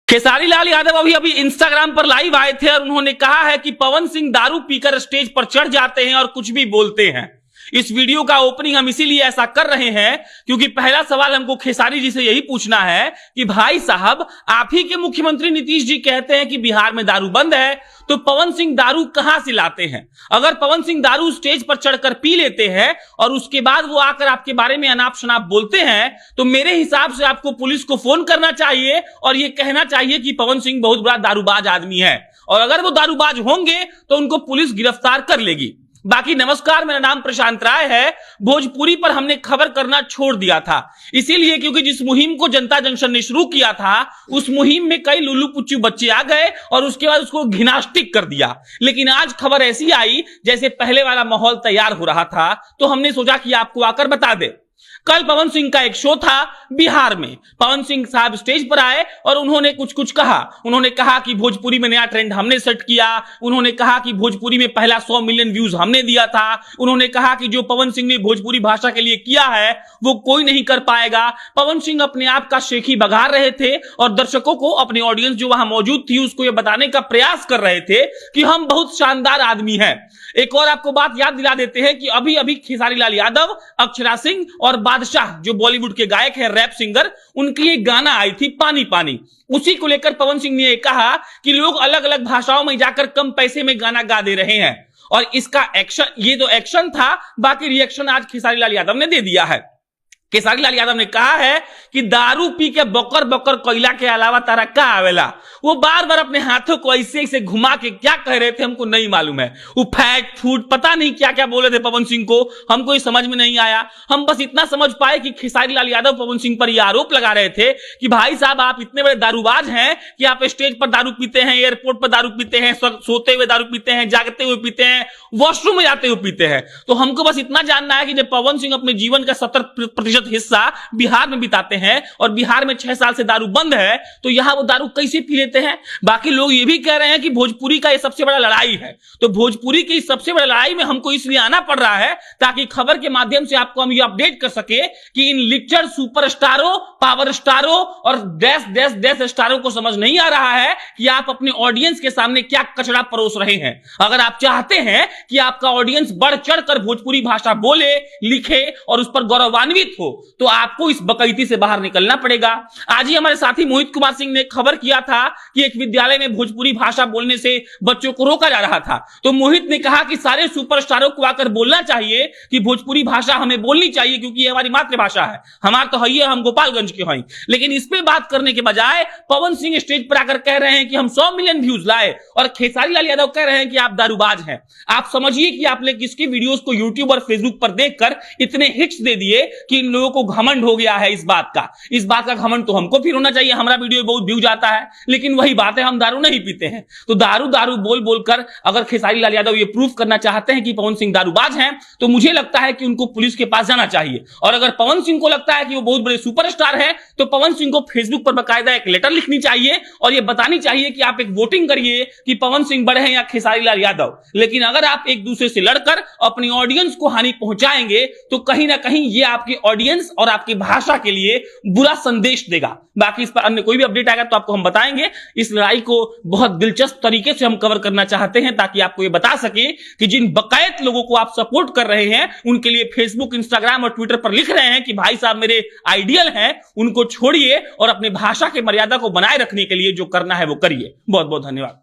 खेसारी लाल यादव अभी इंस्टाग्राम पर लाइव आए थे और उन्होंने कहा है कि पवन सिंह दारू पीकर स्टेज पर चढ़ जाते हैं और कुछ भी बोलते हैं। इस वीडियो का ओपनिंग हम इसीलिए ऐसा कर रहे हैं क्योंकि पहला सवाल हमको खेसारी जी से यही पूछना है कि भाई साहब, आप ही के मुख्यमंत्री नीतीश जी कहते हैं कि बिहार में दारू बंद है, तो पवन सिंह दारू कहां से लाते हैं? अगर पवन सिंह दारू स्टेज पर चढ़कर पी लेते हैं और उसके बाद वो आकर आपके बारे में अनाप शनाप बोलते हैं, तो मेरे हिसाब से आपको पुलिस को फोन करना चाहिए और ये कहना चाहिए कि पवन सिंह बहुत बड़ा दारूबाज आदमी है, और अगर वो दारूबाज होंगे तो उनको पुलिस गिरफ्तार कर लेगी। बाकी नमस्कार, मेरा नाम प्रशांत राय है। भोजपुरी पर हमने खबर करना छोड़ दिया था, इसीलिए क्योंकि जिस मुहिम को जनता जंक्शन ने शुरू किया था उस मुहिम में कई लुल्लू पुच्चू बच्चे आ गए और उसके बाद उसको घिनास्टिक कर दिया। लेकिन आज खबर ऐसी आई जैसे पहले वाला माहौल तैयार हो रहा था, तो हमने सोचा कि आपको आकर बता दे। कल पवन सिंह का एक शो था बिहार में। पवन सिंह साहब स्टेज पर आए और उन्होंने कुछ कहा। उन्होंने कहा कि भोजपुरी में नया ट्रेंड हमने सेट किया। उन्होंने कहा कि भोजपुरी में पहला 100 मिलियन व्यूज हमने दिया था। उन्होंने कहा कि जो पवन सिंह ने भोजपुरी भाषा के लिए किया है वो कोई नहीं कर पाएगा। पवन सिंह अपने आप का शेखी बघार रहे थे और दर्शकों को, अपनी ऑडियंस जो वहां मौजूद थी, उसको ये बताने का प्रयास कर रहे थे कि हम बहुत शानदार आदमी हैं। एक और आपको बात याद दिला देते हैं कि अभी खेसारी लाल यादव, अक्षरा सिंह और बादशाह जो बॉलीवुड के गायक हैं, रैप सिंगर, उनकी एक गाना आई थी पानी पानी। उसी को लेकर पवन सिंह ने कहा कि लोग अलग अलग भाषाओं में जाकर कम पैसे में गाना गा दे रहे हैं, और इसका एक्शन, ये तो एक्शन था, बाकी रिएक्शन आज खेसारी लाल यादव ने दे दिया है। खेसारी लाल यादव ने कहा है कि दारू पी के बकर बकर कोयला के अलावा तारा का आवेला। वो बार बार अपने हाथों को ऐसे ऐसे घुमा के क्या कह रहे थे हमको नहीं मालूम है। वो फैट फूड पता नहीं क्या क्या बोले थे पवन सिंह को, हमको ये समझ में नहीं आया। हम बस इतना समझ पाए कि खेसारी लाल यादव पवन सिंह पर यह आरोप लगा रहे थे कि भाई साहब, आप इतने बड़े दारूबाज हैं कि आप स्टेज पर दारू पीते हैं, एयरपोर्ट पर दारू पीते हैं, सोते हुए दारू पीते हैं, जागते हुए पीते हैं, वॉशरूम में जाते हुए पीते हैं। तो हमको बस इतना जानना है कि जब पवन सिंह अपने जीवन का 70% हिस्सा बिहार में बिताते हैं और बिहार में 6 साल से दारू बंद है, तो यहां वो दारू कैसे पी लेते हैं? बाकी लोग ये भी कह रहे हैं कि भोजपुरी का ये सबसे बड़ा लड़ाई है। तो भोजपुरी की सबसे बड़ी लड़ाई में हमको इसलिए आना पड़ रहा है ताकि खबर के माध्यम से आपको हम ये अपडेट कर सके कि इन लिटरल सुपरस्टारों, पावर स्टारों और डैश स्टारों को समझ नहीं आ रहा है कि आप अपने ऑडियंस के सामने क्या कचरा परोस रहे हैं। अगर आप चाहते हैं कि आपका ऑडियंस बढ़ चढ़कर भोजपुरी भाषा बोले, लिखे और उस पर गौरवान्वित हो, तो आपको इस बकैती से बाहर निकलना पड़ेगा। आज ही हमारे साथी मोहित कुमार सिंह ने खबर किया था कि एक विद्यालय में भोजपुरी भाषा बोलने से बच्चों को रोका जा रहा था। तो मोहित ने कहा कि सारे सुपरस्टारों को आकर बोलना चाहिए कि भोजपुरी भाषा हमें बोलनी चाहिए क्योंकि ये हमारी मातृभाषा है। हमारा तो है, हम गोपालगंज के हैं। लेकिन इस पे बात करने के बजाय पवन सिंह स्टेज पर आकर कह रहे हैं कि हम 100 मिलियन व्यूज लाए, और खेसारी लाल यादव कह रहे हैं कि आप दारूबाज हैं। आप समझिए कि आपने किसकी वीडियोस को यूट्यूब और फेसबुक पर देखकर इतने हिट्स दे दिए कि इन लोगों को घमंड हो गया है। इस बात का घमंड तो हमको फिर होना चाहिए। हमारा वीडियो बहुत व्यूज आता है, लेकिन वही बात है, हम दारू नहीं पीते हैं। तो दारू बोल बोलकर अगर खेसारी लाल यादव ये प्रूफ करना चाहते हैं कि पवन सिंह दारूबाज हैं, तो मुझे लगता है कि उनको पुलिस के पास जाना चाहिए। और अगर पवन सिंह को लगता है कि वो बहुत बड़े सुपरस्टार है, तो पवन सिंह को फेसबुक पर बकायदा एक लेटर लिखनी चाहिए और ये बतानी चाहिए कि आप एक वोटिंग करिए कि पवन सिंह बड़े हैं या खेसारी लाल यादव। लेकिन अगर आप एक दूसरे से लड़कर अपनी ऑडियंस को हानि पहुंचाएंगे, तो कहीं ना कहीं ये आपके ऑडियंस और आपकी भाषा के लिए बुरा संदेश देगा। बाकी इस पर अन्य कोई भी अपडेट आएगा तो आपको हम बताएंगे। इस लड़ाई को बहुत दिलचस्प तरीके से हम कवर करना चाहते हैं ताकि आपको ये बता सके कि जिन बकायत लोगों को आप सपोर्ट कर रहे हैं, उनके लिए फेसबुक, इंस्टाग्राम और ट्विटर पर लिख रहे हैं कि भाई साहब मेरे आइडियल हैं, उनको छोड़िए और अपनी भाषा की मर्यादा को बनाए रखने के लिए जो करना है वो करिए। बहुत बहुत धन्यवाद।